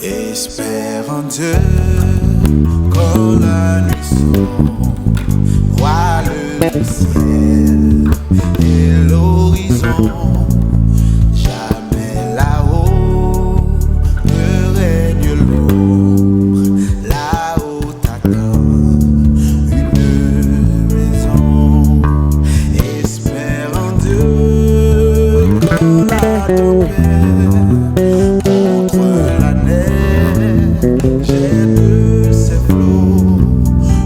Espère en Dieu quand la nuit sombre voile le ciel et l'horizon. Jamais là-haut ne règne l'ombre, là-haut t'attend une maison. Espère en Dieu quand la tempête contre la neige jette de ses flots,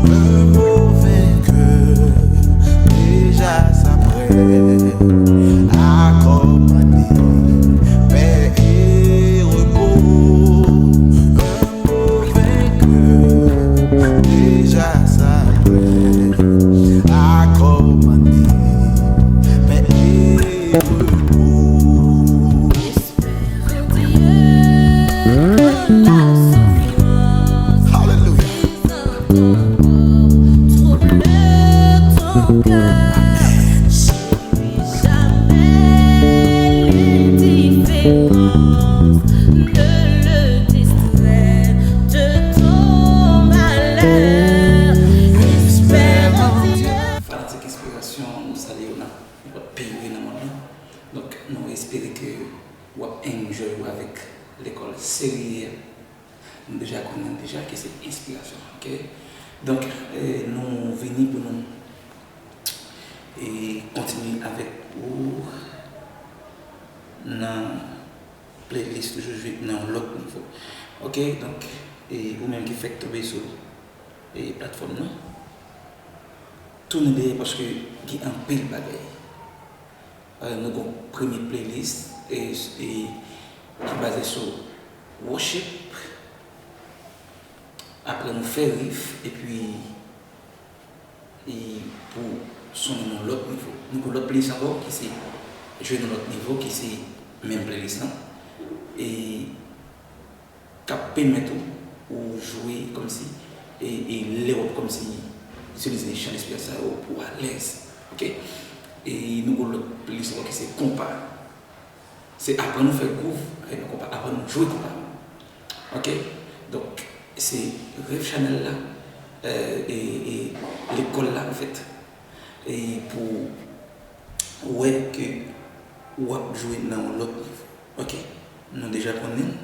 un mauvais cœur déjà s'apprête à commander paix et repos. Un mauvais cœur déjà s'apprête à commander paix et repos. Fanatique inspiration, nous saluons notre pays dans le monde. Donc, nous espérons que vous enjoy avec l'école sérieuse. Nous déjà connaissons déjà que c'est inspiration. Ok? Donc, nous venons pour nous et continuer avec vous dans la playlist toujours jouer dans l'autre niveau. Ok? Donc, et vous-même qui faites tomber sur les plateformes, non? Tournez parce que il y a un pile bagaille. Nous avons une première playlist qui est basée sur worship. Après nous faire riff et puis pour sonner dans l'autre niveau. Nous avons l'autre playlist encore qui c'est jouer dans l'autre niveau qui c'est même playlist. Et qui permet ou jouer comme si et l'Europe comme si utiliser les chants d'esprit pour à l'aise. Ok? Et nous avons l'autre playlist qui c'est compas. C'est après nous faire groove avec nos compas, après nous jouer compas. Ok? Donc c'est Rêve Channel là et l'école là en fait. Et pour ouais que ou jouer dans l'autre niveau. Ok? Nous déjà connaissons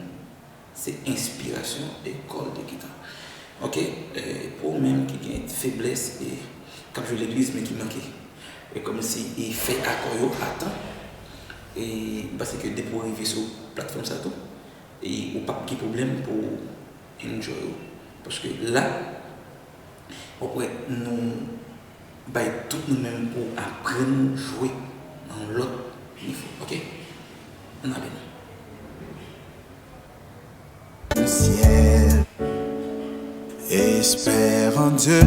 c'est inspiration école de guitare. Ok, pour même qui a une faiblesse et quand je l'église mais qui manque et comme si il fait accord à temps et parce que dès pour arriver sur plateforme ça tout et ou pas de problème pour enjoy parce que là on pourrait nous bailler tout nous-mêmes pour apprendre à jouer dans l'autre niveau. Ok, on a bien. Le ciel. Espère en Dieu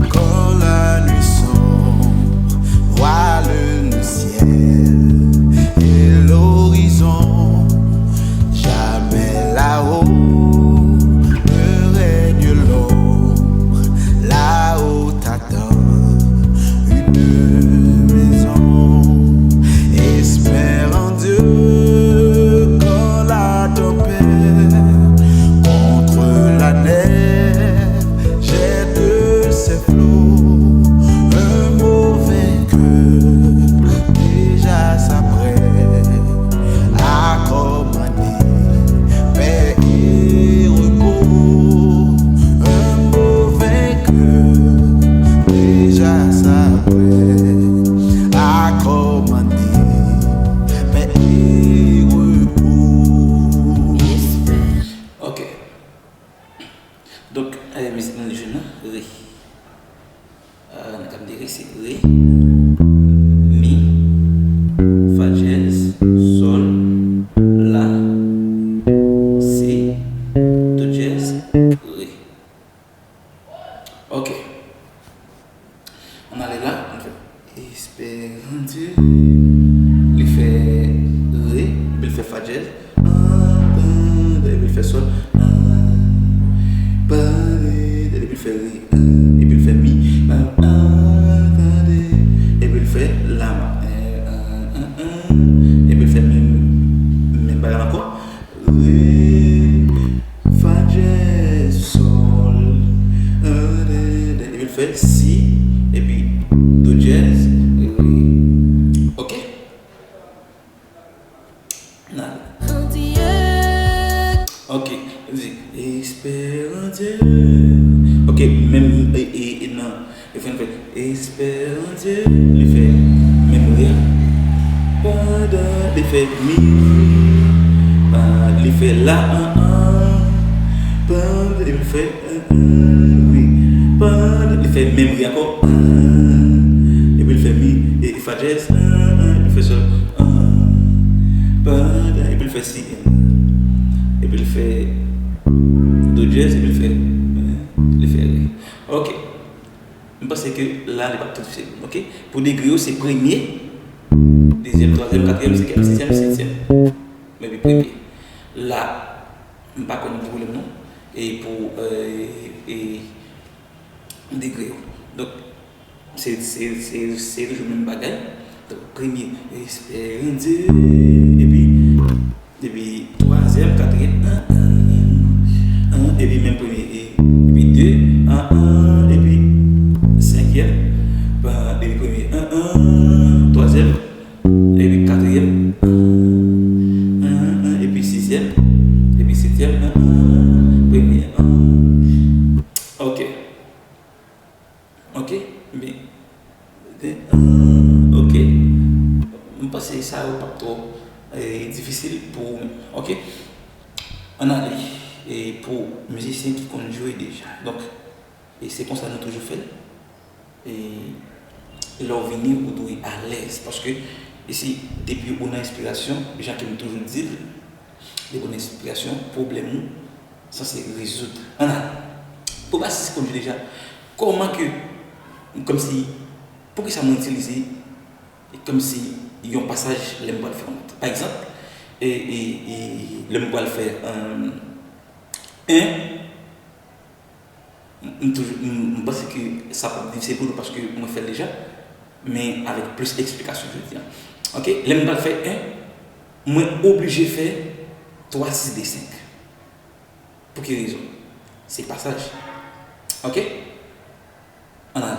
quand la nuit sombre voile le ciel et l'horizon. Jamais là-haut ne règne l'ombre, là-haut t'attend une maison. Espère en Dieu quand la tempête contre la neige jette de ses flots, un mauvais cœur déjà s'apprête à commander paix et repos. Un mauvais cœur déjà s'apprête à commander paix et repos. Ok. Donc, musique dans le jeu, Ré. On a dit Ré, c'est Ré, Mi, Fa dièse, Sol, La, Si, Do dièse, Ré. Ok. On allait là, on fait Espérant Dieu. Il fait Ré, il fait Fa dièse, il fait Sol. Et puis il fait mi. Ok, vas-y. Espère en Dieu. Ok, même non, il fait espère en Dieu. Il fait même rien. Il fait mi. Il fait la il fait oui. Il fait même rien encore. Et puis il fait mi. Et il fait jazz. Il fait sol. Et puis il fait si. Et puis il fait do jazz. Et puis il fait ré. Ok. Je pense que là, il n'est pas tout difficile. Ok. Pour des griots, c'est premier, deuxième, troisième, quatrième, cinquième, sixième, septième. Mais puis premier. Là, je ne sais pas comment vous le nom. Et pour des griots. Donc, c'est toujours le même bagage. Donc, premier, espère en Dieu. Et puis, troisième, quatrième, et puis même premier, et puis deux, et puis cinquième, et puis premier, troisième, et puis quatrième, et puis sixième, et puis septième, premier, ok, mais, ok, je pense que ça n'est pas trop difficile pour, ok, on a et pour musiciens qui connaissent jouer déjà. Donc, et c'est comme ça que nous toujours fait. Et leur venir ou doit à l'aise. Parce que ici, depuis qu'on a inspiration, les gens qui me toujours disent, les bonnes inspirations, problème, ça c'est résoudre. On a, pour passer ce qu'on dit déjà, comment que, comme si, pour que ça m'a utilisé, comme si il y a un passage, l'aime pas le faire. Par exemple, l'aime pas le faire. Je pense que ça peut être difficile pour nous parce que on le fait déjà, mais avec plus d'explications, je veux dire. Ok, l'aime pas le faire 1, moi obligé de faire 3, 6, D, 5. Pour quelle raison? C'est passage. Ok? On a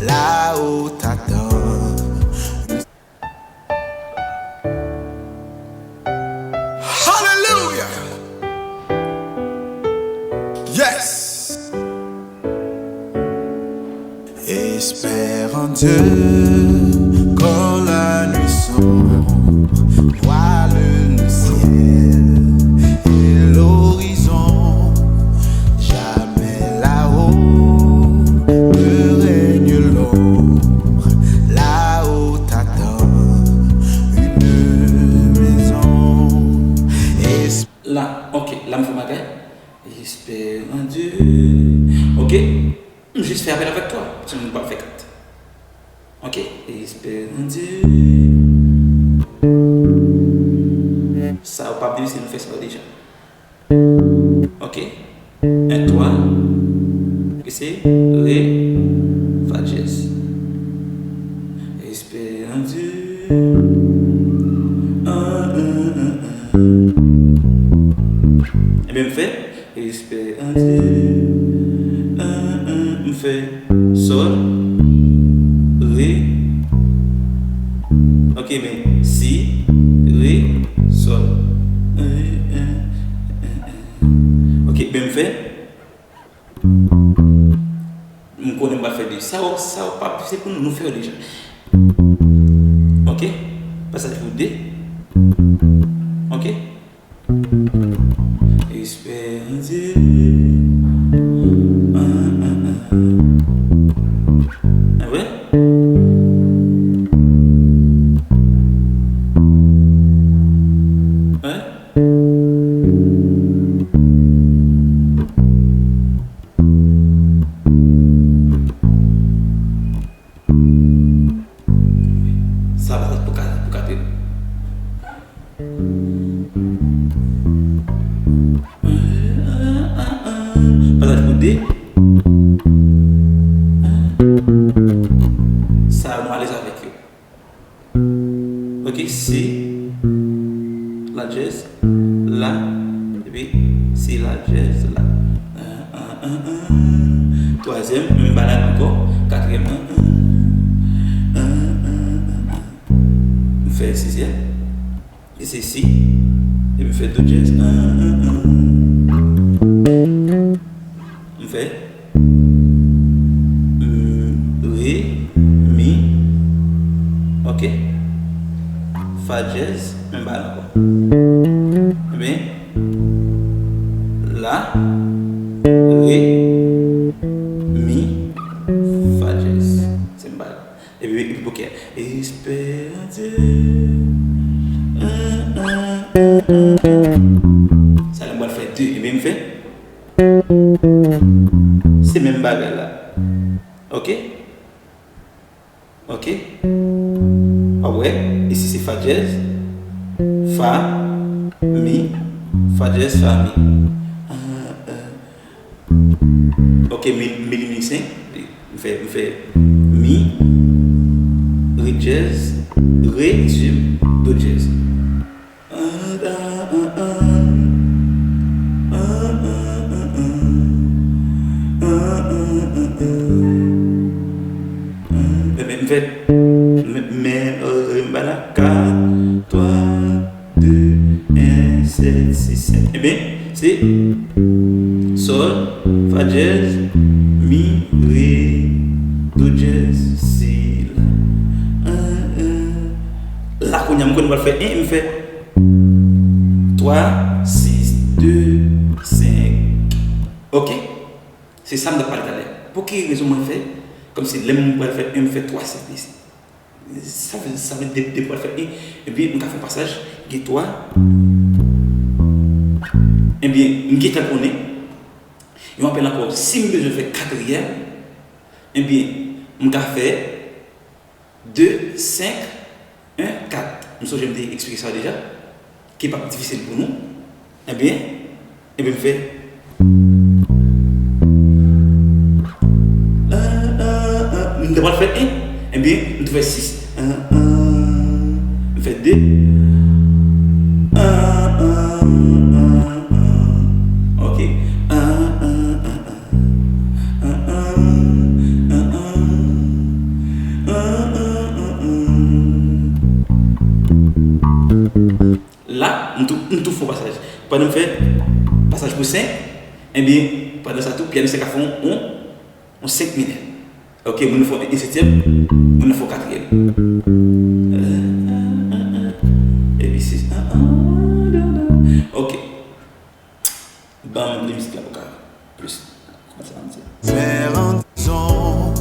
là-haut t'attends. Hallelujah. Yes. Espère en Dieu quand la nuit sombre voile le ciel et l'horizon. Jamais là-haut ne règne l'ombre. Là-haut t'attend une maison. là, ok, là, je fais ma gueule. Espère en Dieu. Ok, juste faire appel avec toi. Tu ne peux pas faire 4. Ok, espère en Dieu. Ça va pas bien si nous faisons ça déjà. Ok, un toi. C'est Ré, Fa dièse. Espère en Dieu. Et bien, me fait, espère en Dieu. Me fait Sol, Ré. Ok, mais Si, Ré, Sol. Ok, bien, me fait. Je ne connais pas faire de ça. C'est pour nous faire déjà. Ok, passage pour D. Ok. Espère en Dieu. Ah ouais? Ouais? Ça va être pour 4. Passage pour D. Ça va à l'aise avec eux. Ok, C, la jazz, la, et puis C, la jazz, la. Troisième, même balade encore. Quatrième, on fait sixième. Et c'est si. Et puis fait do jazz. On fait ré, mi. Ok. Fa jazz, même balle encore. Eh bien, la, ré, mi, fa jazz. C'est une balle. Et puis, ok. Espérance. Ça, on va le faire deux. Et bien, me fait. C'est même balle là. Ok? Ok? Ah ouais, ici c'est Fa jazz, Fa, Mi, Fa jazz, Fa, Mi. Ok, mi mixing, on fait Mi, Ré jazz, Ré, Do jazz. On fait mais voilà 4, 3, 2, 1, 7, 6, 7. Eh bien, c'est Sol, Fa jazz, Mi, Ré, Do jazz, Si, La. Là, qu'on va faire 1, on fait 3, 6, 2, 5. Ok? C'est ça que je vais parler. Pour quelle raison je fais comme si l'homme va faire 1, me fait 3, 7, 10. Ça veut dire des fois faire 1. Et bien, on a fait un passage, qui est 3. Et bien, on est on on appelle encore, si je fais 4e, et bien, on a fait 2, 5, 1, 4. Je vais expliquer ça déjà, qui n'est pas difficile pour nous. Eh bien, je fais. On devrait faire 1, et bien, on devrait 6. On fait 2. Ok. Là, on tout faux passage. Pendant que fait passage pour 5, et bien, pendant ça tout, piano 5 à fond, on 5 minutes. Ok, on nous faut un 7e, on nous faut 4e. Et puis 6. Ok. Bam, les musiques là, plus. Faire un son,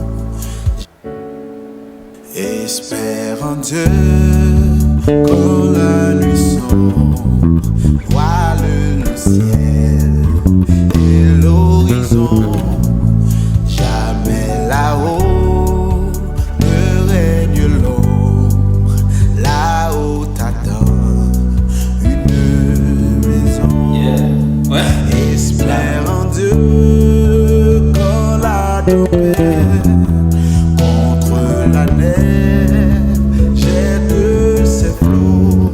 espère en Dieu quand la nuit sombre voile le ciel et l'horizon. Jamais là-haut ne règne l'ombre, là-haut t'attend une maison. Yeah. Ouais. Espère en Dieu quand la tempête contre la nef jette ses flots.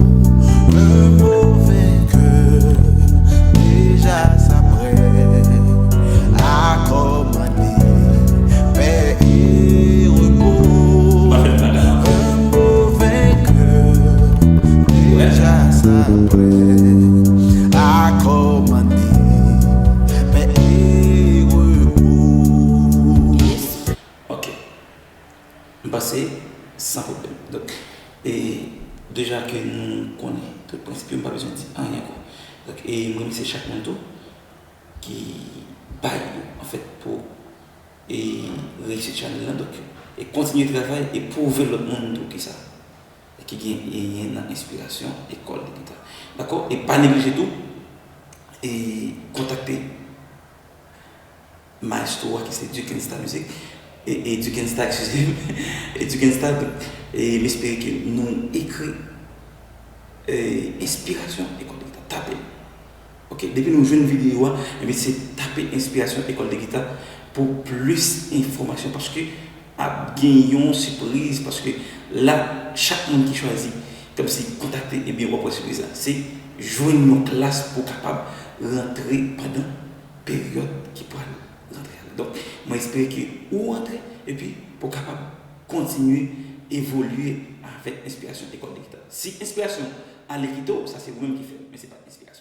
Le mauvais cœur déjà s'apprête à commander paix et repos. Un mauvais cœur déjà s'apprête à commander paix et repos. Ok. On passe sans problème. Donc, et déjà que nous connaissons tout le principe, on n'a pas besoin de dire rien. Donc, et moi, c'est chaque monde qui baille en fait pour réussir ce challenge là. Donc, et continuer le travail et prouver l'autre monde qui ça. Qui gagne une inspiration, école de guitare. D'accord? Et pas négliger tout. Et contacter Maestro qui c'est Duke Star Music et Duke Star, excusez-moi, et Duke Star, et j'espère que nous écrit inspiration école de guitare. Tapez. Ok? Depuis nous jouons une vidéo, c'est taper inspiration école de guitare pour plus d'informations parce que à gagner surprise parce que là chaque monde qui choisit comme si contacter et bien représenter surprise c'est joindre une classe pour capable rentrer pendant période qui pourra rentrer. Donc moi j'espère que vous rentrez et puis pour capable continuer évoluer avec inspiration école de guitare. Si inspiration à l'équito, ça c'est vous-même qui faites, mais ce n'est pas d'inspiration.